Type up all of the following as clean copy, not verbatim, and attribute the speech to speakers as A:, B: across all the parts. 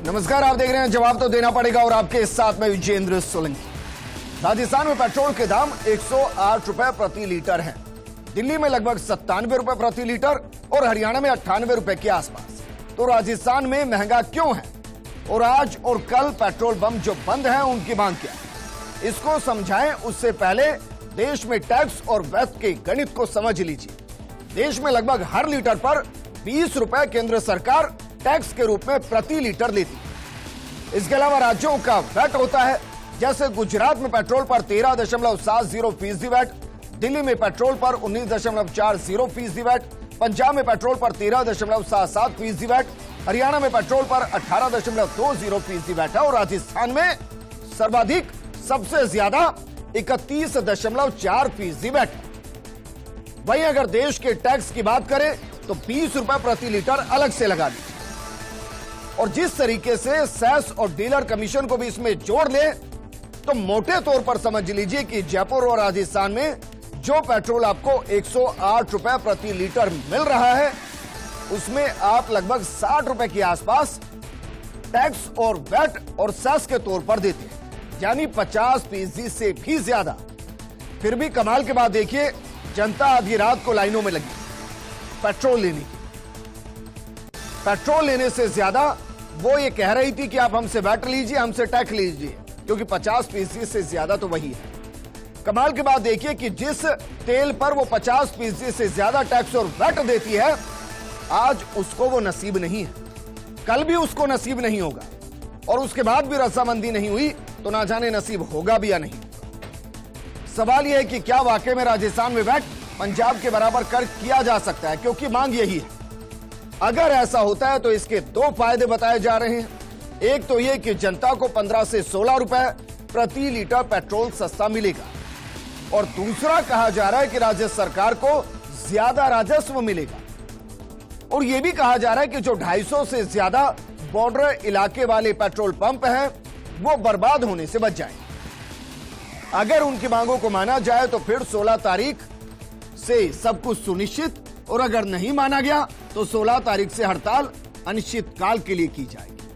A: नमस्कार, आप देख रहे हैं जवाब तो देना पड़ेगा और आपके साथ में विजेंद्र सोलंकी। राजस्थान में पेट्रोल के दाम 108 रुपए प्रति लीटर हैं। दिल्ली में लगभग 97 रुपए प्रति लीटर और हरियाणा में 98 रुपए के आसपास। तो राजस्थान में महंगा क्यों है और आज और कल पेट्रोल पंप जो बंद हैं उनकी मांग क्या है, इसको समझाएं उससे पहले देश में टैक्स और वैट के गणित को समझ लीजिए। देश में लगभग हर लीटर पर 20 रुपए केंद्र सरकार टैक्स के रूप में प्रति लीटर लेती है। इसके अलावा राज्यों का वैट होता है, जैसे गुजरात में पेट्रोल पर 13.70% वैट, दिल्ली में पेट्रोल पर 19.40% वैट, पंजाब में पेट्रोल पर 13.77% वैट, हरियाणा में पेट्रोल पर 18.20% वैट है और राजस्थान में सर्वाधिक सबसे ज्यादा 31.4% वैट है। वहीं अगर देश के टैक्स की बात करें तो 20 रुपए प्रति लीटर अलग से लगा दी और जिस तरीके से सेस और डीलर कमीशन को भी इसमें जोड़ ले तो मोटे तौर पर समझ लीजिए कि जयपुर और राजस्थान में जो पेट्रोल आपको 108 रुपए प्रति लीटर मिल रहा है उसमें आप लगभग 60 रुपए के आसपास टैक्स और वैट और सेस के तौर पर देते हैं, यानी 50% से भी ज्यादा। फिर भी कमाल की बात देखिए, जनता आधी रात को लाइनों में लगी पेट्रोल लेने की। पेट्रोल लेने से ज्यादा वो ये कह रही थी कि आप हमसे वैट लीजिए, हमसे टैक्स लीजिए, क्योंकि 50% से ज्यादा तो वही है। कमाल की बात देखिए कि जिस तेल पर वो 50% से ज्यादा टैक्स और वैट देती है आज उसको वो नसीब नहीं है, कल भी उसको नसीब नहीं होगा और उसके बाद भी रजामंदी नहीं हुई तो ना जाने नसीब होगा भी या नहीं। सवाल यह है कि क्या वाकई में राजस्थान में वैट पंजाब के बराबर कर किया जा सकता है, क्योंकि मांग यही है। अगर ऐसा होता है तो इसके दो फायदे बताए जा रहे हैं। एक तो यह कि जनता को 15 से 16 रुपए प्रति लीटर पेट्रोल सस्ता मिलेगा और दूसरा कहा जा रहा है कि राज्य सरकार को ज्यादा राजस्व मिलेगा और यह भी कहा जा रहा है कि जो 250 से ज्यादा बॉर्डर इलाके वाले पेट्रोल पंप हैं वो बर्बाद होने से बच जाएंगे। अगर उनकी मांगों को माना जाए तो फिर 16 तारीख से सब कुछ सुनिश्चित और अगर नहीं माना गया तो 16 तारीख से हड़ताल अनिश्चित काल के लिए की जाएगी।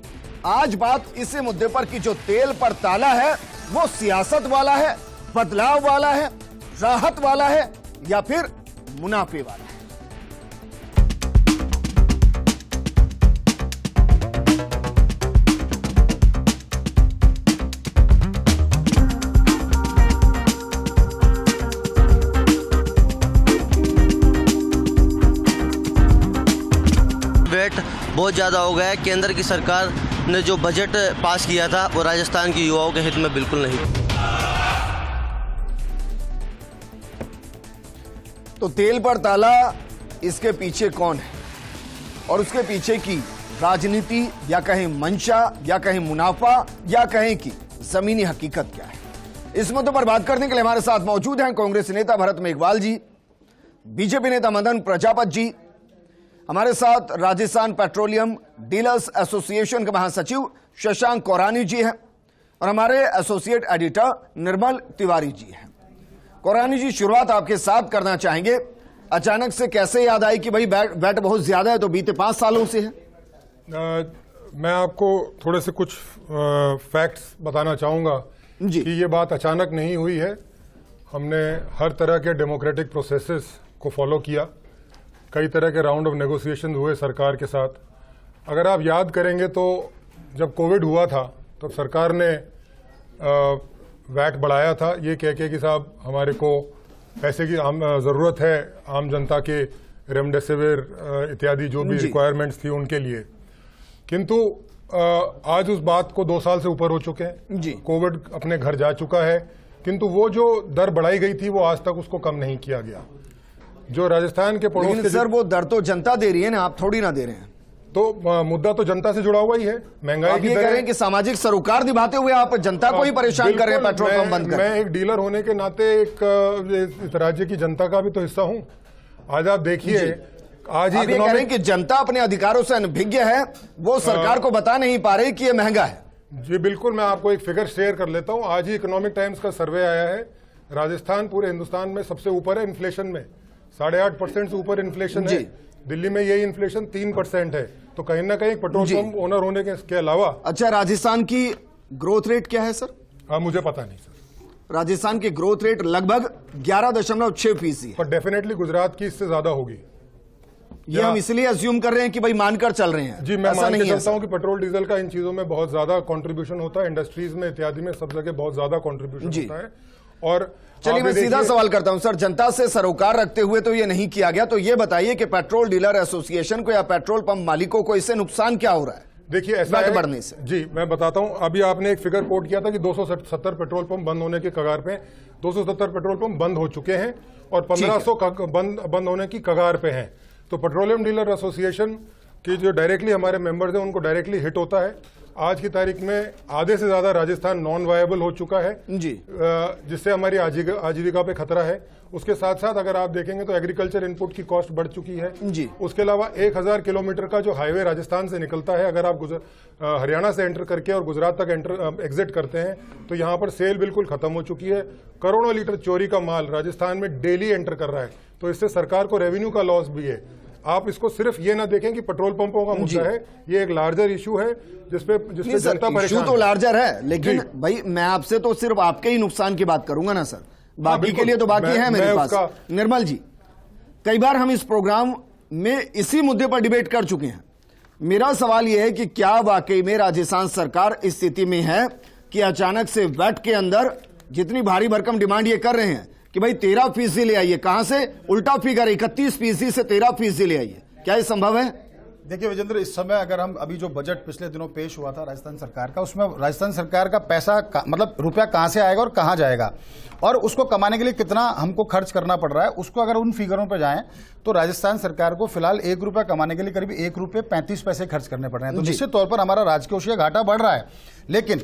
A: आज बात इसी मुद्दे पर कि जो तेल पर ताला है वो सियासत वाला है, बदलाव वाला है, राहत वाला है या फिर मुनाफे वाला है।
B: वेट बहुत ज़्यादा हो गया है। केंद्र की सरकार ने जो बजट पास किया था वो राजस्थान के युवाओं के हित में बिल्कुल नहीं।
A: तो तेल पर ताला, इसके पीछे कौन है और उसके पीछे की राजनीति या कहें मंशा या कहें मुनाफा या कहें कि जमीनी हकीकत क्या है, इस मुद्दे पर बात करने के लिए हमारे साथ मौजूद हैं कांग्रेस नेता भरत मेघवाल जी, बीजेपी नेता मदन प्रजापत जी, हमारे साथ राजस्थान पेट्रोलियम डीलर्स एसोसिएशन के महासचिव शशांक कौरानी जी हैं और हमारे एसोसिएट एडिटर निर्मल तिवारी जी हैं। कौरानी जी, शुरुआत आपके साथ करना चाहेंगे। अचानक से कैसे याद आई कि भाई वैट बहुत ज्यादा है, तो बीते 5 सालों से है?
C: मैं आपको थोड़े से कुछ फैक्ट्स बताना चाहूंगा कि ये बात अचानक नहीं हुई है। हमने हर तरह के डेमोक्रेटिक प्रोसेसेस को फॉलो किया, कई तरह के राउंड ऑफ नेगोशिएशन हुए सरकार के साथ। अगर आप याद करेंगे तो जब कोविड हुआ था तब सरकार ने वैट बढ़ाया था ये कह के कि साहब हमारे को पैसे की ज़रूरत है आम जनता के रेमडेसिविर इत्यादि जो भी रिक्वायरमेंट्स थी उनके लिए। किंतु आज उस बात को 2 साल से ऊपर हो चुके हैं जी। कोविड अपने घर जा चुका है, किंतु वो जो दर बढ़ाई गई थी वो आज तक उसको कम नहीं किया गया। जो राजस्थान के पड़ोस के
A: सर वो दर तो जनता दे रही है ना, आप थोड़ी ना दे रहे हैं।
C: तो मुद्दा तो जनता से जुड़ा हुआ ही है। महंगाई की
A: दर कि सामाजिक सरोकार निभाते हुए आप जनता को ही परेशान कर रहे हैं पेट्रोल पंप बंद कर।
C: मैं एक डीलर होने के नाते एक राज्य की जनता का भी तो हिस्सा हूं। आज आप देखिए, आज ही
A: कह रहे हैं कि जनता अपने अधिकारों से अनभिज्ञ है, वो सरकार को बता नहीं पा रही कि ये महंगा है।
C: जी बिल्कुल, मैं आपको एक फिगर शेयर कर लेता हूं। आज ही इकोनॉमिक टाइम्स का सर्वे आया है, राजस्थान पूरे हिंदुस्तान में सबसे ऊपर है इन्फ्लेशन में, 8.5% से ऊपर इन्फ्लेशन है। दिल्ली में यही इन्फ्लेशन 3% है। तो कहीं ना कहीं पेट्रोल पंप ओनर होने के अलावा।
A: अच्छा, राजस्थान की ग्रोथ रेट क्या है सर?
C: मुझे पता नहीं सर।
A: राजस्थान की ग्रोथ रेट लगभग 11.6% है,
C: पर डेफिनेटली गुजरात की इससे ज्यादा होगी।
A: ये हम इसलिए अज्यूम कर रहे हैं कि भाई मानकर चल रहे हैं।
C: जी, मैं मान के चलता हूं कि पेट्रोल डीजल का इन चीजों में बहुत ज्यादा कंट्रीब्यूशन होता है, इंडस्ट्रीज में इत्यादि में सब जगह बहुत ज्यादा कंट्रीब्यूशन होता है। और
A: चलिए मैं सीधा सवाल करता हूं सर, जनता से सरोकार रखते हुए तो ये नहीं किया गया, तो ये बताइए कि पेट्रोल डीलर एसोसिएशन को या पेट्रोल पंप मालिकों को इससे नुकसान क्या हो रहा है?
C: देखिए ऐसा है,
A: बढ़ने से।
C: जी मैं बताता हूं। अभी आपने एक फिगर कोट किया था कि 270 पेट्रोल पंप बंद होने के कगार पे। 270 पेट्रोल पंप बंद हो चुके हैं और 1500 बंद होने की कगार पे हैं। तो पेट्रोलियम डीलर एसोसिएशन की जो डायरेक्टली हमारे मेंबर्स हैं उनको डायरेक्टली हिट होता है। आज की तारीख में आधे से ज्यादा राजस्थान नॉन वायबल हो चुका है
A: जी,
C: जिससे हमारी आजीविका पे खतरा है। उसके साथ साथ अगर आप देखेंगे तो एग्रीकल्चर इनपुट की कॉस्ट बढ़ चुकी है
A: जी।
C: उसके अलावा 1000 किलोमीटर का जो हाईवे राजस्थान से निकलता है, अगर आप हरियाणा से एंटर करके और गुजरात तक एग्जिट करते हैं तो यहाँ पर सेल बिल्कुल खत्म हो चुकी है। करोड़ों लीटर चोरी का माल राजस्थान में डेली एंटर कर रहा है, तो इससे सरकार को रेवेन्यू का लॉस भी है। आप इसको सिर्फ ये ना देखें कि पेट्रोल पंपों का मुद्दा है, ये एक लार्जर इशू है जिसपे जनता परेशान है।
A: तो लार्जर है, लेकिन भाई मैं आपसे तो सिर्फ आपके ही नुकसान की बात करूंगा ना सर, बाकी के लिए तो बाकी है मेरे पास। निर्मल जी, कई बार हम इस प्रोग्राम में इसी मुद्दे पर डिबेट कर चुके हैं। मेरा सवाल यह है कि क्या वाकई में राजस्थान सरकार इस स्थिति में है कि अचानक से वैट के अंदर जितनी भारी भरकम डिमांड ये कर रहे हैं कि भाई 13% ले आइए, कहां से उल्टा फिगर 31% से 13% ले आइए, क्या ये संभव है?
D: देखिए विजेंद्र, इस समय अगर हम अभी जो बजट पिछले दिनों पेश हुआ था राजस्थान सरकार का, उसमें राजस्थान सरकार का पैसा मतलब रुपया कहां से आएगा और कहां जाएगा और उसको कमाने के लिए कितना हमको खर्च करना पड़ रहा है, उसको अगर उन फिगरों पर जाएं तो राजस्थान सरकार को फिलहाल 1 रुपया कमाने के लिए करीब 1 रुपये 35 पैसे खर्च करने पड़ रहे हैं। तो निश्चित तौर पर हमारा राजकोषीय घाटा बढ़ रहा है। लेकिन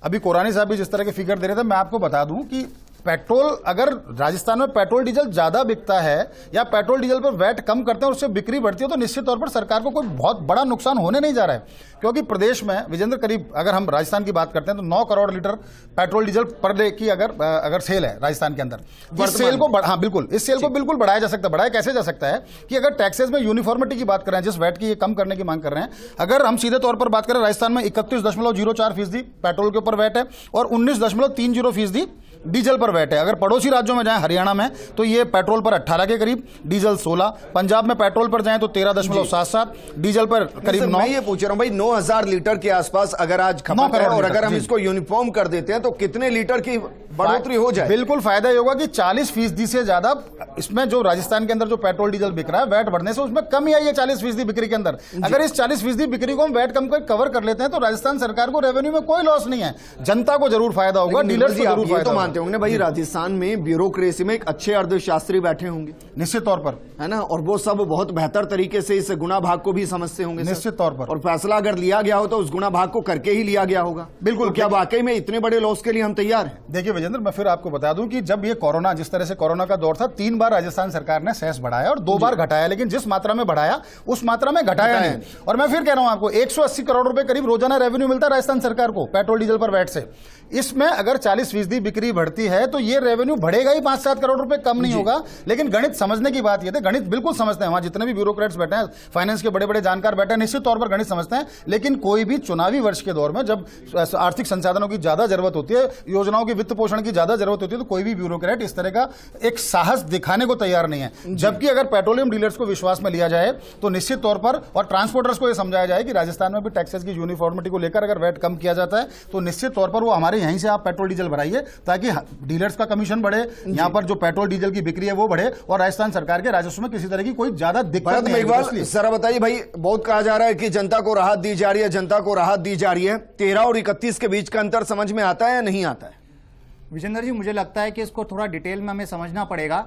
D: अभी कोरानी साहब भी जिस तरह के फिगर दे रहे थे, मैं आपको बता दूं कि पेट्रोल, अगर राजस्थान में पेट्रोल डीजल ज्यादा बिकता है या पेट्रोल डीजल पर वैट कम करते हैं और उससे बिक्री बढ़ती है तो निश्चित तौर पर सरकार को कोई बहुत बड़ा नुकसान होने नहीं जा रहा है। क्योंकि प्रदेश में विजेंद्र करीब, अगर हम राजस्थान की बात करते हैं तो 9 crore litre petrol diesel per day की अगर सेल है राजस्थान के अंदर, इस सेल को बिल्कुल इस सेल को बिल्कुल बढ़ाया जा सकता है। बढ़ाया कैसे जा सकता है कि अगर टैक्सेस में यूनिफॉर्मिटी की बात कर रहे हैं, जिस वैट की ये कम करने की मांग कर रहे हैं, अगर हम सीधे तौर पर बात करें, राजस्थान में 31.04% पेट्रोल के ऊपर वैट है और 19.30% डीजल पर वैट है। अगर पड़ोसी राज्यों में जाएं, हरियाणा में, तो ये पेट्रोल पर 18 के करीब, डीजल 16, पंजाब में पेट्रोल पर जाएं तो 13.77, डीजल पर करीब 9।
A: मैं ये पूछ रहा हूं भाई, 9000 लीटर के आसपास अगर आज खपत है और अगर हम इसको यूनिफॉर्म कर देते हैं तो कितने लीटर की बढ़ोतरी हो जाए?
D: बिल्कुल फायदा ये होगा कि 40% से ज्यादा इसमें जो राजस्थान के अंदर जो पेट्रोल डीजल बिक रहा है वैट बढ़ने से उसमें कमी आई है 40% बिक्री के अंदर। अगर इस 40% बिक्री को हम वैट कम कर कवर कर लेते हैं तो राजस्थान सरकार को रेवेन्यू में कोई लॉस नहीं है, जनता को जरूर फायदा होगा, डीलर्स को जरूर फायदा होगा।
A: मानते होंगे भाई राजस्थान में ब्यूरोक्रेसी में एक अच्छे अर्थशास्त्री बैठे होंगे,
D: निश्चित तौर पर,
A: है ना, और वो सब बहुत बेहतर तरीके से इस गुना भाग को भी समझते होंगे
D: निश्चित तौर पर,
A: और फैसला अगर लिया गया हो तो उस गुना भाग को करके ही लिया गया होगा। बिल्कुल। क्या वाकई में इतने बड़े लॉस के लिए हम तैयार हैं?
D: देखिए विजेंद्र, मैं फिर आपको बता दूं कि जब ये कोरोना, जिस तरह से कोरोना का दौर था, 3 बार राजस्थान सरकार ने सेस बढ़ाया और 2 बार घटाया, लेकिन जिस मात्रा में बढ़ाया उस मात्रा में घटाया नहीं। और मैं फिर कह रहा हूं आपको, 180 करोड़ रुपए करीब रोजाना रेवेन्यू मिलता है राजस्थान सरकार को पेट्रोल डीजल पर वैट से। इसमें अगर 40% बिक्री बढ़ती है तो ये रेवेन्यू बढ़ेगा ही, 5-7 करोड़ रुपए कम नहीं होगा। लेकिन गणित समझने की बात यह है, गणित बिल्कुल समझते हैं, वहां जितने भी ब्यूरोक्रेट्स बैठे हैं, फाइनेंस के बड़े बड़े जानकार बैठे हैं, निश्चित तौर पर गणित समझते हैं। लेकिन कोई भी चुनावी वर्ष के दौर में जब आर्थिक संसाधनों की ज्यादा जरूरत होती है, योजनाओं की वित्त पोषण की ज्यादा जरूरत होती है, तो कोई भी ब्यूरोक्रेट इस तरह का एक साहस दिखाने को तैयार नहीं है। जबकि अगर पेट्रोलियम डीलर्स को विश्वास में लिया जाए तो निश्चित तौर पर, और ट्रांसपोर्टर्स को यह समझाया जाए कि राजस्थान में भी टैक्सेस की यूनिफॉर्मिटी को लेकर अगर वैट कम किया जाता है तो निश्चित तौर पर वो हमारे यहीं से आप पेट्रोल डीजल भराइए ताकि डीलर्स का कमीशन बढ़े, यहां पर जो पेट्रोल डीजल की बिक्री है वो बढ़े और राजस्थान सरकार के राजस्व में किसी तरह की कोई ज्यादा दिक्कत नहीं है।
A: जरा बताइए भाई, बहुत कहा जा रहा है कि जनता को राहत दी जा रही है, जनता को राहत दी जा रही है, 13 और 31 के बीच का अंतर समझ में आता है या नहीं आता है?
E: विजेंद्र जी, मुझे लगता है कि इसको थोड़ा डिटेल में हमें समझना पड़ेगा।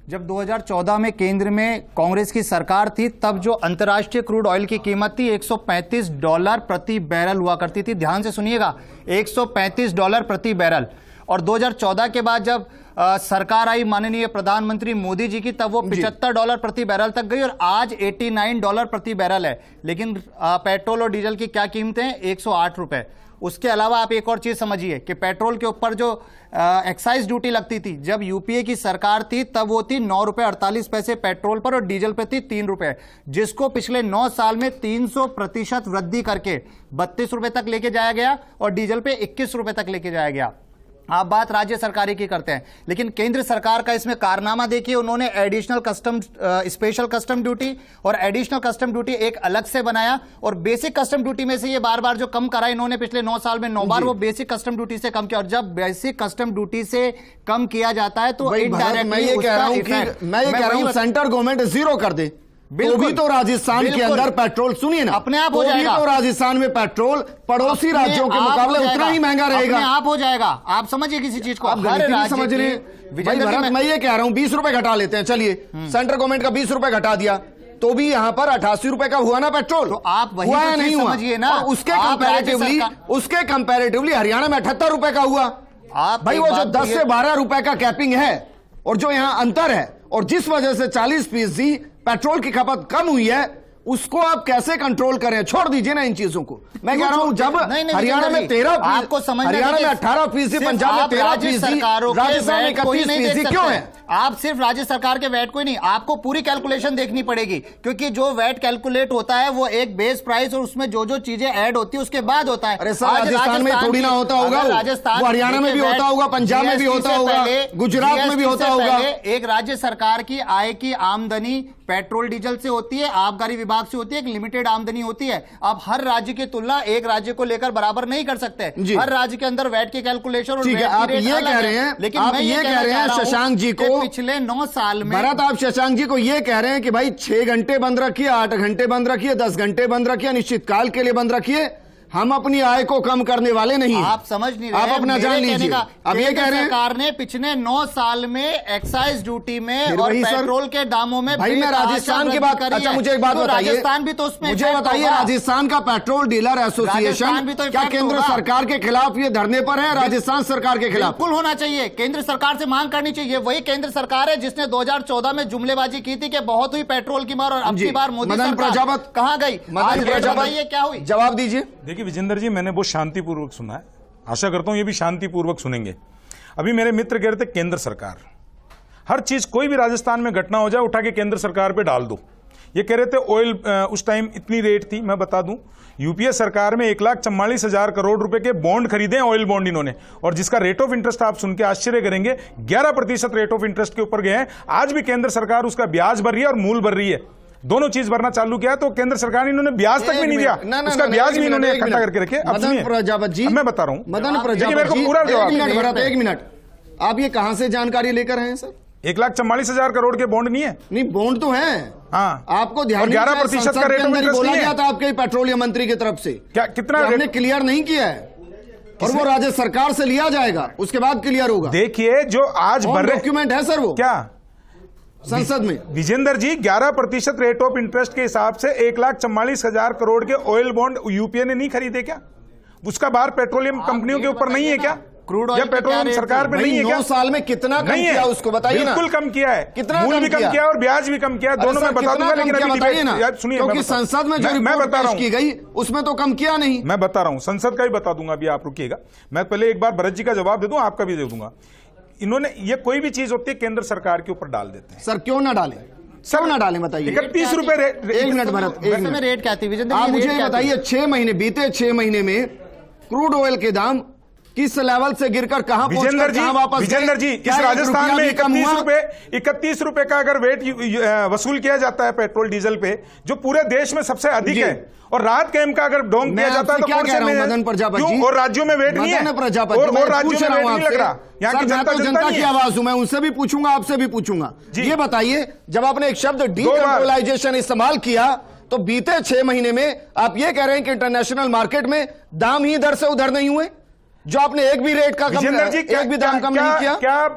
E: जब 2014 में केंद्र में कांग्रेस की सरकार थी, तब जो अंतर्राष्ट्रीय क्रूड ऑयल की कीमत थी $135 प्रति बैरल हुआ करती थी। ध्यान से सुनिएगा, $135 प्रति बैरल। और 2014 के बाद जब सरकार आई माननीय प्रधानमंत्री मोदी जी की, तब वो $75 प्रति बैरल तक गई और आज $89 प्रति बैरल है। लेकिन पेट्रोल और डीजल की क्या कीमतें हैं? 108 रुपए। उसके अलावा आप एक और चीज समझिए कि पेट्रोल के ऊपर जो एक्साइज ड्यूटी लगती थी जब यूपीए की सरकार थी तब वो थी 9 रुपए 48 पैसे पेट्रोल पर और डीजल पे थी 3 रुपए, जिसको पिछले 9 साल में 300% वृद्धि करके 32 रुपए तक लेके जाया गया और डीजल पे 21 रुपए तक लेके जाया गया। आप बात राज्य सरकारी की करते हैं, लेकिन केंद्र सरकार का इसमें कारनामा देखिए, उन्होंने additional custom special custom duty और एडिशनल कस्टम ड्यूटी एक अलग से बनाया और बेसिक कस्टम ड्यूटी में से ये बार बार जो कम करा इन्होंने पिछले 9 साल में 9 बार वो बेसिक कस्टम ड्यूटी से कम किया। और जब बेसिक कस्टम ड्यूटी से कम किया जाता है तो
A: मैं ये कह रहा हूं सेंट्रल गवर्नमेंट जीरो कर दे, तो भी तो राजस्थान के अंदर पेट्रोल, सुनिए ना,
E: अपने आप हो जाएगा।
A: तो राजस्थान में पेट्रोल पड़ोसी राज्यों के मुकाबले उतना ही महंगा रहेगा,
E: अपने आप हो जाएगा। आप समझिए किसी चीज को,
A: आप गलती नहीं समझ रहे भाई भरत। मैं ये कह रहा हूं 20 रुपए घटा लेते हैं, चलिए सेंट्रल गवर्नमेंट का 20 रुपए घटा दिया तो भी यहां पर 88 रुपए का हुआ ना पेट्रोल,
E: तो आप वही
A: हुआ
E: तो
A: नहीं
E: समझिए ना।
A: और उसके कंपैरेटिवली हरियाणा में 78 रुपए का हुआ।
E: आप
A: भाई वो जो 10 से 12 रुपए का कैपिंग है और जो यहां अंतर है और जिस वजह से 40% पेट्रोल की खपत कम हुई है, उसको आप कैसे कंट्रोल करें? छोड़ दीजिए ना इन चीजों को। मैं कह रहा हूं जब हरियाणा में 13%,
E: आपको समझना,
A: हरियाणा में 18%, पंजाब में 13%, राजस्थान में 31% क्यों है?
E: आप सिर्फ राज्य सरकार के वैट को ही नहीं, आपको पूरी कैलकुलेशन देखनी पड़ेगी, क्योंकि जो वैट कैलकुलेट होता है वो एक बेस प्राइस और उसमें जो जो चीजें ऐड होती है उसके बाद होता है।
A: अरे सर राजस्थान में थोड़ी ना होता होगा, वो हरियाणा में भी होता होगा, पंजाब में भी होता होगा, गुजरात में भी होता होगा।
E: एक राज्य सरकार की आय की आमदनी पेट्रोल डीजल से होती है, आबकारी विभाग से होती है, एक लिमिटेड आमदनी होती है। आप हर राज्य की तुलना एक राज्य को लेकर बराबर नहीं कर सकते। हर राज्य के अंदर वैट की कैलकुलेशन और
A: ठीक है, आप ये कह रहे हैं, लेकिन आप ये कह रहे हैं शशांक जी को
E: पिछले 9 साल में
A: भरत, आप शशांक जी को ये कह रहे हैं कि भाई 6 घंटे बंद रखिए, 8 घंटे बंद रखिए, 10 घंटे बंद रखिए, निश्चित काल के लिए बंद रखिए, हम अपनी आय को कम करने वाले नहीं।
E: आप समझ नहीं रहे,
A: आप अपना जान लीजिए। अब ये कह रहे हैं
E: सरकार ने पिछले 9 साल में एक्साइज ड्यूटी में और पेट्रोल के दामों में
A: भाई मैं राजस्थान की बात, अच्छा मुझे एक बात बताइए,
E: राजस्थान भी तो उसमें
A: मुझे बताइए, राजस्थान का पेट्रोल डीलर एसोसिएशन क्या केंद्र सरकार के खिलाफ ये धरने पर है? राजस्थान सरकार के खिलाफ
E: बिल्कुल होना चाहिए, केंद्र सरकार से मांग करनी चाहिए। वही केंद्र सरकार है जिसने 2014 में जुमलेबाजी की थी कि बहुत हुई पेट्रोल की मार और अब की बार मोदी सरकार कहां गई? क्या हुई?
A: जवाब दीजिए।
F: देखिए विजेंद्र जी, मैंने बहुत शांतिपूर्वक सुना है, आशा करता हूं ये भी शांतिपूर्वक सुनेंगे। अभी मेरे मित्र कह रहे थे केंद्र सरकार, हर चीज कोई भी राजस्थान में घटना हो जाए उठा के केंद्र सरकार पे डाल दो। ये कह रहे थे ऑयल उस टाइम इतनी रेट थी, मैं बता दूं यूपीए सरकार में 1,44,000 करोड़ रुपए के बॉन्ड खरीदे, ऑयल बॉन्ड इन्होंने, और जिसका रेट ऑफ इंटरेस्ट आप सुन के आश्चर्य करेंगे 11% रेट ऑफ इंटरेस्ट के ऊपर गए हैं। आज भी केंद्र सरकार उसका ब्याज भर रही है और मूल भर रही है, दोनों चीज भरना चालू किया। तो केंद्र सरकार ने इन्होंने ब्याज तक भी नहीं दिया, उसका ब्याज भी इन्होंने इकट्ठा करके रखे। अब
A: मदन प्रजापत जी,
F: मैं बता रहा हूं,
A: मदन प्रजापत जी,
F: पूरा जवाब,
A: एक मिनट, आप ये कहां से जानकारी लेकर आए हैं सर?
F: 1,44,000 करोड़ के बॉन्ड नहीं है?
A: नहीं, बॉन्ड तो है।
F: हाँ,
A: आपको ध्यान
F: 11% का रेट ऑफ इंटरेस्ट
A: बोला
F: नहीं
A: गया
F: है।
A: था आपके पेट्रोलियम मंत्री की तरफ से,
F: क्या कितना
A: हमने क्लियर नहीं किया है और वो राज्य सरकार से लिया जाएगा, उसके बाद क्लियर होगा।
F: देखिए जो आज भर रहे
A: डॉक्यूमेंट है सर, वो
F: क्या
A: संसद में
F: विजेंद्र जी 11% रेट ऑफ इंटरेस्ट के हिसाब से 1,44,000 करोड़ के ऑयल बॉन्ड यूपीए ने नहीं खरीदे क्या? उसका भार पेट्रोलियम कंपनियों के ऊपर नहीं है क्या?
E: क्रूड
F: या पेट्रोलियम सरकार पे नहीं है क्या?
A: 9 साल में कितना कम किया उसको बताइए ना।
F: बिल्कुल कम किया है,
A: कितना
F: मूल भी कम किया और ब्याज भी कम किया, दोनों में बता दूंगा, लेकिन अभी
A: बताइए ना,
F: सुनिए,
A: क्योंकि संसद में जो रिपोर्ट पेश की गई उसमें तो कम किया नहीं।
F: मैं बता रहा हूं, संसद का ही बता दूंगा, अभी आप रुकिएगा। मैं पहले एक बार भरत जी का जवाब दे दूं, आपका भी दे दूंगा। इन्होंने ये कोई भी चीज होती है केंद्र सरकार के ऊपर डाल देते हैं।
A: सर क्यों ना डालें, सब ना डालें, बताइए।
F: 31 रुपए
A: एक मिनट भरत, एक मिनट,
E: रेट क्या थी विजेंद्र?
A: आप मुझे बताइए, 6 महीने बीते, 6 महीने में क्रूड ऑयल के दाम किस लेवल से गिरकर कहां
F: विजेंद्र जी,
A: वापस?
F: विजेंद्र जी, इस राजस्थान में 31 रुपए का अगर वेट वसूल किया जाता है पेट्रोल डीजल पे, जो पूरे देश में सबसे अधिक है, और राहत कैम का अगर डोंग किया जाता है तो कौन से में
A: मदन प्रजापत जी,
F: और राज्यों में वेट नहीं है,
A: मदन प्रजापत जी,
F: और राज्यों में वेट नहीं लग रहा। यहाँ की
A: जनता की आवाज हूं, मैं उनसे भी पूछूंगा, आपसे भी पूछूंगा। ये बताइए, जब आपने एक शब्द डीकंट्रोलाइजेशन इस्तेमाल किया तो बीते 6 महीने में आप ये कह रहे हैं कि इंटरनेशनल मार्केट में दाम ही इधर से उधर नहीं हुए, जो आपने एक भी रेट का कम, एक भी दाम कम नहीं किया।
F: क्या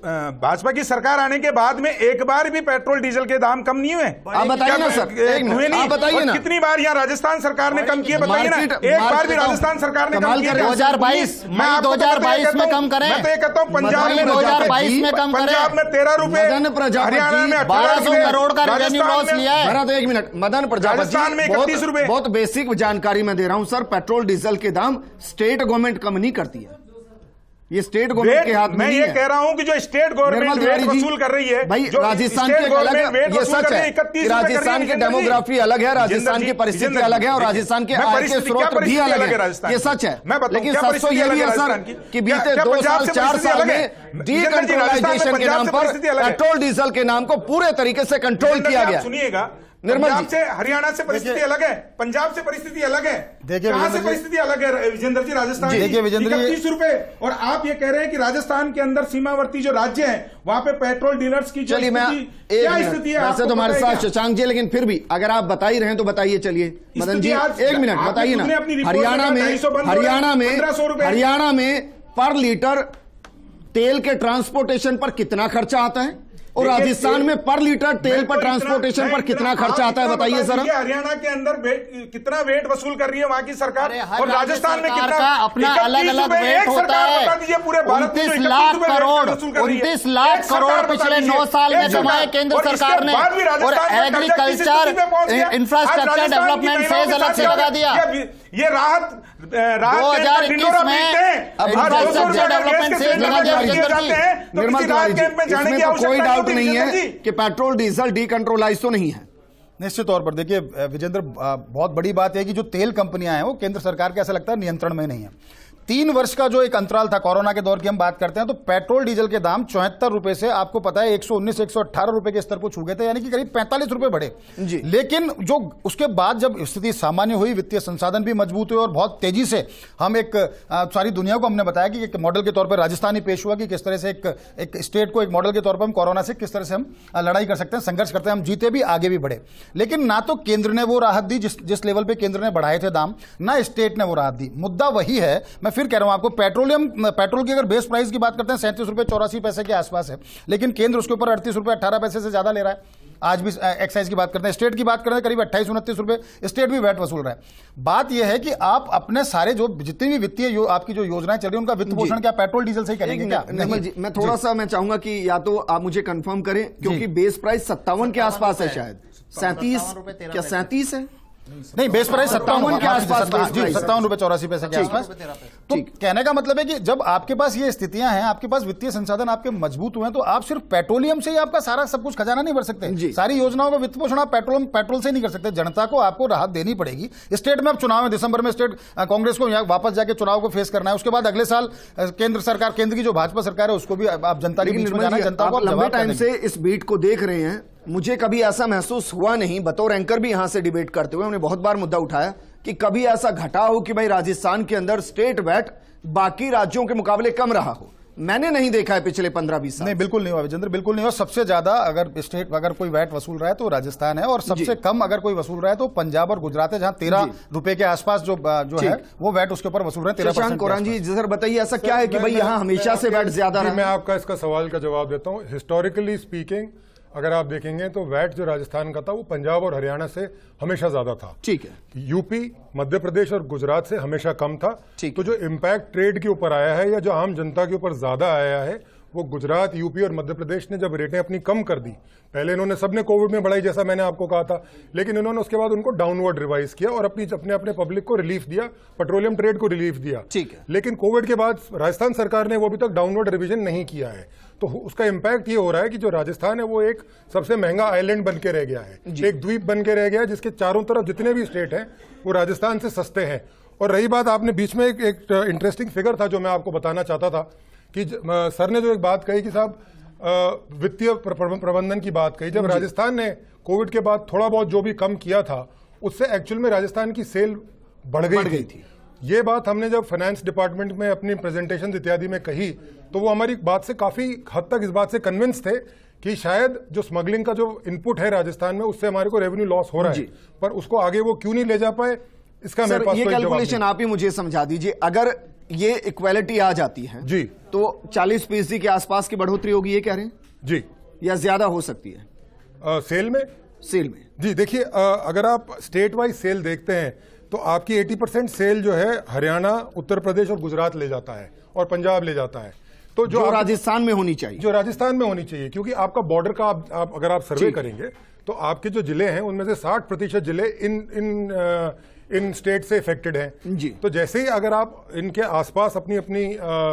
F: भाजपा की सरकार आने के बाद में एक बार भी पेट्रोल डीजल के दाम कम नहीं हुए?
A: आप बताइए ना सर, एक मिनट,
F: हुए नहीं?
A: आप बताइए
F: और
A: ना।
F: कितनी बार यहाँ राजस्थान सरकार ने कम किए बताइए ना, एक बार भी राजस्थान सरकार ने कम किए?
E: 2022
F: मैं आपको
E: 2022 में कम करें।
F: मैं तो ये कहता हूँ पंजाब में
E: 2022 में कम करें।
F: पंजाब में 13 रुपए,
A: मदन प्रजापति
F: हरियाणा में
E: 1200 करोड़ का रेवेन्यू लॉस लिया है।
A: भरत एक मिनट, मदन प्रजापति
F: राजस्थान में 31 रुपए।
A: बहुत बेसिक जानकारी मैं दे रहा हूं सर। पेट्रोल डीजल के दाम स्टेट गवर्नमेंट कम नहीं करती है, ये स्टेट गवर्नमेंट के हाथ में
F: मैं
A: नहीं
F: ये
A: है।
F: कह रहा हूं कि जो स्टेट गवर्नमेंट
A: निर्मल
F: वेट
A: तिवारी जी,
F: वसूल कर रही है,
A: भाई
F: जो
A: राजस्थान
F: स्टेट
A: के अलग
F: गवर्नमेंट वेट
A: ये
F: वसूल
A: सच
F: कर रही
A: है
F: 31
A: कि राजस्थान की डेमोग्राफी अलग है, राजस्थान की परिस्थिति अलग है और राजस्थान के आय के स्रोत भी अलग है, ये सच है। लेकिन सच तो ये भी है सर कि बीते 2 साल 4 साल में डीसेंट्रलाइजेशन के नाम पर पेट्रोल डीजल के नाम को पूरे तरीके से कंट्रोल किया गया।
F: सुनिएगा,
A: निर्मल
F: पंजाब
A: जी,
F: से हरियाणा से परिस्थिति अलग है, पंजाब से परिस्थिति अलग है,
D: देखिए
F: कहां
D: विजेंद्र
F: से
D: जी,
F: परिस्थिति अलग है विजेंद्र जी? राजस्थान
D: जी, देखिए विजेंद्र जी,
F: 31 रुपए, और आप ये कह रहे हैं कि राजस्थान के अंदर सीमावर्ती जो राज्य हैं वहां पे पेट्रोल डीलर्स की जो
A: चलिए मैं
F: स्थिति, क्या स्थिति है?
A: वैसे
F: आपको
A: तो हमारे
F: पता है
A: साथ
F: क्या?
A: शशांक जी, लेकिन फिर भी अगर आप बता ही रहे हैं तो बताइए। चलिए मदन जी एक मिनट बताइए ना, हरियाणा में पर लीटर तेल के ट्रांसपोर्टेशन पर कितना खर्चा आता है और राजस्थान में पर लीटर तेल पर ट्रांसपोर्टेशन पर कितना खर्चा आता है बताइए सर।
F: हरियाणा के अंदर कितना वेट वसूल कर रही है वहां की सरकार, और राजस्थान में कितना?
E: का अपना अलग अलग वेट होता है।
F: पूरे भारत में
E: 29 लाख करोड़ पिछले 9 साल में जमाए केंद्र सरकार ने, और एग्रीकल्चर इंफ्रास्ट्रक्चर डेवलपमेंट फेज अलग से लगा दिया।
F: ये राहत
E: 2021 में इंफ्रास्ट्रक्चर डेवलपमेंट फेज लगा दिया।
A: निर्मल तिवारी जी, इसमें तो कोई डाउट नहीं है कि पेट्रोल डीजल डीकंट्रोलाइज तो नहीं है।
D: निश्चित तौर पर देखिए विजेंद्र, बहुत बड़ी बात है कि जो तेल कंपनियां हैं वो केंद्र सरकार के ऐसा लगता है नियंत्रण में नहीं है। 3 वर्ष का जो एक अंतराल था, कोरोना के दौर की हम बात करते हैं, तो पेट्रोल डीजल के दाम 74 रुपए से आपको पता है 119-118 रुपए के स्तर को छू गए थे, यानी कि करीब 45 रुपए बढ़े
A: जी।
D: लेकिन जो उसके बाद जब स्थिति सामान्य हुई, वित्तीय संसाधन भी मजबूत हुए और बहुत तेजी से हम एक सारी दुनिया को हमने बताया कि एक मॉडल के तौर पर राजस्थान ही पेश हुआ कि किस तरह से एक स्टेट को एक मॉडल के तौर पर हम कोरोना से किस तरह से हम लड़ाई कर सकते हैं, संघर्ष करते हैं, हम जीते भी, आगे भी बढ़े। लेकिन ना तो केंद्र ने वो राहत दी जिस लेवल पे केंद्र ने बढ़ाए थे दाम, ना स्टेट ने वो राहत दी। मुद्दा वही है, मैं फिर कह रहा हूं आपको, पेट्रोल की अगर बेस प्राइस की बात करते हैं 37 रुपए 84 पैसे के आसपास है, लेकिन केंद्र उसके ऊपर 38 रुपए 18 पैसे से ज्यादा ले रहा है। आज भी एक्साइज की बात करते हैं, स्टेट की बात करते हैं करीब 28-29 रुपए स्टेट भी वैट वसूल रहा है। बात यह है कि आप अपने सारे जो जितनी भी वित्तीय आपकी जो योजनाएं चल रही है उनका वित्त पोषण क्या पेट्रोल डीजल से ही करेंगे क्या?
A: निर्मल जी, मैं थोड़ा सा मैं चाहूंगा कि या तो आप मुझे कंफर्म करें, क्योंकि बेस प्राइस 57 के आसपास है, शायद 37, क्या 37 है?
D: नहीं, बेस प्राइस 57 के आसपास, 57 रुपए 84 पैसे के आसपास। तो कहने का मतलब है कि जब आपके पास ये स्थितियां हैं, आपके पास वित्तीय संसाधन आपके मजबूत हुए हैं, तो आप सिर्फ पेट्रोलियम से ही आपका सारा सब कुछ खजाना नहीं भर सकते। सारी योजनाओं का वित्त पोषण आप पेट्रोल से नहीं कर सकते। जनता को आपको राहत देनी पड़ेगी। स्टेट में अब चुनाव है, दिसंबर में स्टेट कांग्रेस को वापस जाके चुनाव को फेस करना है। उसके बाद अगले साल केंद्र सरकार, केंद्र की जो भाजपा सरकार है उसको भी आप जनता के बीच में जाना है। जनता को
A: लंबे टाइम से इस बीट को देख रहे हैं, मुझे कभी ऐसा महसूस हुआ नहीं, बतौर एंकर भी यहां से डिबेट करते हुए हमने बहुत बार मुद्दा उठाया कि कभी ऐसा घटा हो कि भाई राजस्थान के अंदर स्टेट वैट बाकी राज्यों के मुकाबले कम रहा हो। मैंने नहीं देखा है पिछले 15-20 साल।
D: नहीं, बिल्कुल नहीं हुआ विजेंद्र, बिल्कुल नहीं हुआ। सबसे ज्यादा अगर कोई वैट वसूल रहा है तो राजस्थान है, और सबसे कम अगर कोई वसूल रहा है तो पंजाब और गुजरात है, जहां 13 रुपए के आसपास जो है वो वैट उसके ऊपर वसूल रहे हैं।
A: शशांक कोरान जी सर बताइए, ऐसा क्या है कि भाई यहाँ हमेशा से वैट ज्यादा रहा?
C: मैं आपका इसका सवाल का जवाब देता हूँ। हिस्टोरिकली स्पीकिंग अगर आप देखेंगे तो वैट जो राजस्थान का था वो पंजाब और हरियाणा से हमेशा ज्यादा था।
A: ठीक है।
C: यूपी, मध्य प्रदेश और गुजरात से हमेशा कम था। तो जो इम्पैक्ट ट्रेड के ऊपर आया है या जो आम जनता के ऊपर ज्यादा आया है, वो गुजरात, यूपी और मध्य प्रदेश ने जब रेटें अपनी कम कर दी, पहले इन्होंने सबने कोविड में बढ़ाई जैसा मैंने आपको कहा था, लेकिन इन्होंने उसके बाद उनको डाउनवर्ड रिवाइज किया और अपने पब्लिक को रिलीफ दिया, पेट्रोलियम ट्रेड को रिलीफ दिया।
A: ठीक है।
C: लेकिन कोविड के बाद राजस्थान सरकार ने वो अभी तक डाउनवर्ड रिवीजन नहीं किया है, तो उसका इंपैक्ट ये हो रहा है कि जो राजस्थान है वो एक सबसे महंगा आइलैंड बन के रह गया है, एक द्वीप बन के रह गया है, जिसके चारों तरफ जितने भी स्टेट हैं वो राजस्थान से सस्ते हैं। और रही बात, आपने बीच में एक इंटरेस्टिंग फिगर था जो मैं आपको बताना चाहता था कि सर ने जो एक बात कही कि साहब वित्तीय प्रबंधन की बात कही, जब राजस्थान ने कोविड के बाद थोड़ा बहुत जो भी कम किया था उससे एक्चुअल में राजस्थान की सेल बढ़ गई थी। ये बात हमने जब फाइनेंस डिपार्टमेंट में अपनी प्रेजेंटेशन इत्यादि में कही तो वो हमारी बात से काफी हद तक इस बात से कन्विंस थे कि शायद जो स्मगलिंग का जो इनपुट है राजस्थान में उससे हमारे को रेवेन्यू लॉस हो रहा है, पर उसको आगे वो क्यों नहीं ले जा पाए, इसका मेरे पास
A: ये
C: कोई जवाब
A: कैलकुलेशन
C: नहीं।
A: आप ही मुझे समझा दीजिए। अगर ये इक्वालिटी आ जाती है
C: जी,
A: तो 40% के आसपास की बढ़ोतरी होगी, ये कह रहे हैं,
C: जी।
A: या ज्यादा हो सकती है
C: सेल में?
A: सेल में?
C: जी देखिए, अगर आप स्टेट वाइज सेल देखते हैं तो आपकी 80% सेल जो है हरियाणा, उत्तर प्रदेश और गुजरात ले जाता है और पंजाब ले जाता है। तो
A: जो राजस्थान में होनी चाहिए,
C: जो राजस्थान में होनी चाहिए, क्योंकि आपका बॉर्डर का आप अगर आप सर्वे करेंगे तो आपके जो जिले हैं उनमें से 60% जिले इन स्टेट से इफेक्टेड हैं
A: जी।
C: तो जैसे ही अगर आप इनके आसपास अपनी अपनी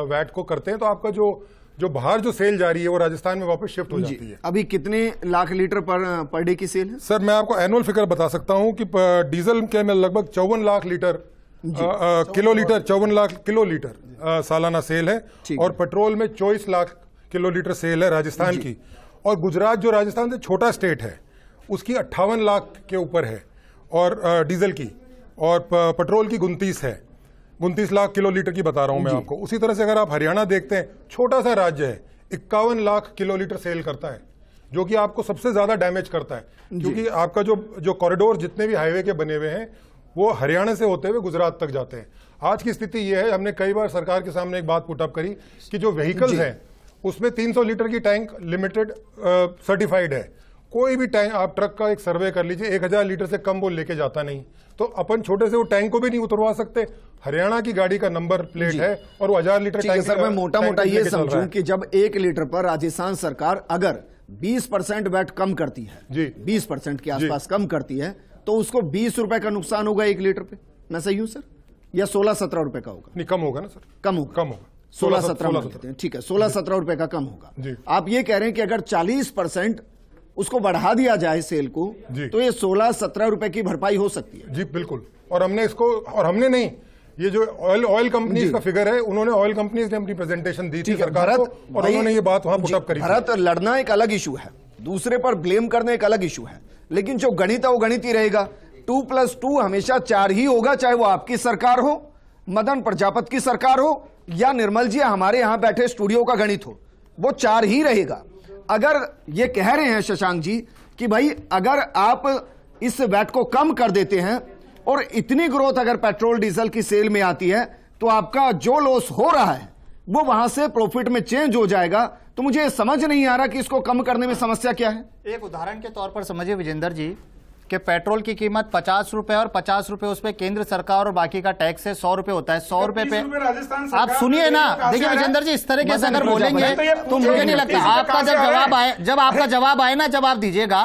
C: वैट को करते हैं तो आपका जो बाहर जो सेल जा रही है वो राजस्थान में वापस शिफ्ट हो जाती है।
A: अभी कितने लाख लीटर पर डे की सेल है?
C: सर मैं आपको एनुअल फिगर बता सकता हूं कि डीजल के में लगभग 54 lakh litre kilolitre 54 lakh kilolitre सालाना सेल है, और पेट्रोल में 24 लाख किलोलीटर सेल है राजस्थान की। और गुजरात जो राजस्थान से छोटा स्टेट है उसकी 58 लाख के ऊपर है और डीजल की, और पेट्रोल की 29 लाख किलोलीटर की बता रहा हूं मैं आपको। उसी तरह से अगर आप हरियाणा देखते हैं, छोटा सा राज्य है, 51 लाख किलोलीटर सेल करता है, जो कि आपको सबसे ज्यादा डैमेज करता है, क्योंकि आपका जो कॉरिडोर जितने भी हाईवे के बने हुए हैं वो हरियाणा से होते हुए गुजरात तक जाते हैं। आज की स्थिति यह है, हमने कई बार सरकार के सामने एक बात पुटअप करी कि जो व्हीकल्स हैं उसमें 300 लीटर की टैंक लिमिटेड सर्टिफाइड है। कोई भी टैंक, आप ट्रक का एक सर्वे कर लीजिए, 1000 लीटर से कम वो लेके जाता नहीं। तो अपन छोटे से वो टैंक को भी नहीं उतरवा सकते। हरियाणा की गाड़ी का नंबर प्लेट है और वो 1000 लीटर टैंक।
A: सर मैं मोटा मोटा ये समझूं कि जब 1 लीटर पर राजस्थान सरकार अगर 20% वैट कम करती है जी, 20% के आसपास कम करती है, तो उसको 20 रुपए का नुकसान होगा 1 लीटर पे। मैं सही हूं सर? या 16-17 रुपए का होगा?
C: नहीं, कम होगा ना सर।
A: कम होगा 16-17, ठीक है, 16-17 रुपए का कम होगा। आप ये कह रहे हैं कि अगर 40% उसको बढ़ा दिया जाए सेल को, तो ये 16-17 रुपए की भरपाई हो सकती है।
C: जी बिल्कुल। और हमने नहीं, ये जो ऑयल कंपनीज का फिगर है, उन्होंने ऑयल कंपनीज ने अपनी प्रेजेंटेशन दी थी सरकार को, और उन्होंने ये बात वहां पुटअप करी।
A: भारत लड़ना एक अलग इशू है, दूसरे पर ब्लेम करना एक अलग इशू है, लेकिन जो गणित है वो गणित ही रहेगा। 2+2 हमेशा 4 ही होगा, चाहे वो आपकी सरकार हो, मदन प्रजापति की सरकार हो, या निर्मल जी हमारे यहां बैठे स्टूडियो का गणित हो, वो 4 ही रहेगा। अगर ये कह रहे हैं शशांक जी कि भाई अगर आप इस वैट को कम कर देते हैं और इतनी ग्रोथ अगर पेट्रोल डीजल की सेल में आती है, तो आपका जो लॉस हो रहा है वो वहां से प्रॉफिट में चेंज हो जाएगा। तो मुझे समझ नहीं आ रहा कि इसको कम करने में समस्या क्या है।
E: एक उदाहरण के तौर पर समझिए विजेंद्र जी कि पेट्रोल की कीमत 50 रुपए और 50 रुपए उस पे केंद्र सरकार और बाकी का टैक्स है 100 रुपए होता है। 100 रुपए पे आप सुनिए ना, देखिए विजेंद्र जी इस तरीके से अगर बोलेंगे तो मुझे नहीं लगता आपका जब आपका जवाब आए ना, जब आप दीजिएगा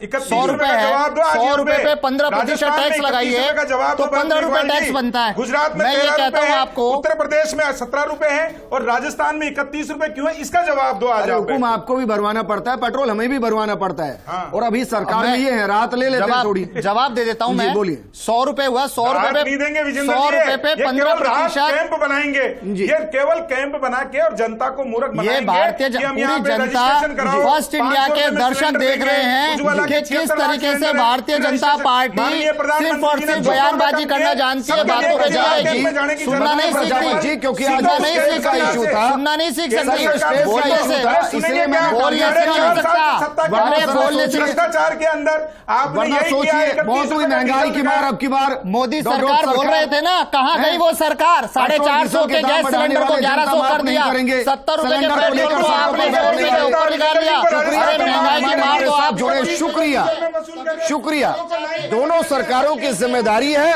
E: 100 रुपए है, 100 रुपए पे 15% टैक्स लगाइए तो 15 रुपए टैक्स बनता है।
F: गुजरात में
E: मैं ये कहता हूँ आपको,
F: उत्तर प्रदेश में 17 रुपए है और राजस्थान में 31 रुपए क्यों है, इसका जवाब दो। आज
A: हुकुम आपको भी भरवाना पड़ता है, पेट्रोल हमें भी भरवाना पड़ता है, और अभी सरकार में ये है राहत ले लेते हैं थोड़ी।
E: जवाब दे देता हूं मैं, बोलिए। 100 रुपए हुआ, 100 रुपए पे 100 रुपए पे 15%
F: कैंप बनाएंगे, ये केवल कैंप बना के और जनता को मूर्ख बनाएंगे।
E: ये भारतीय पूरी जनता फर्स्ट इंडिया के दर्शक देख रहे हैं कि किस तरीके से भारतीय जनता पार्टी सिर्फ और सिर्फ बयानबाजी करना जानती है, बातों पे जाएगी, सुनना नहीं सीखती,
A: क्योंकि
E: सुनना नहीं सीखती, सुनना नहीं सीख सकती, बोलने से नहीं हो सकता, बोलने से।
F: भ्रष्टाचार के अंदर आपने
A: बहुत हुई महंगाई की मार, अब की बार
E: मोदी सरकार बोल रहे थे ना, कहां गई वो सरकार? 450 के गैस सिलेंडर को 1100 कर दिया, 70 रुपए के पेट्रोल को आपने 100 रुपए के ऊपर निकाल दिया। अरे महंगाई की मार तो आप
A: जोड़े। शुक्रिया। दोनों सरकारों की जिम्मेदारी है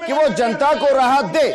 A: कि वो जनता को राहत दे।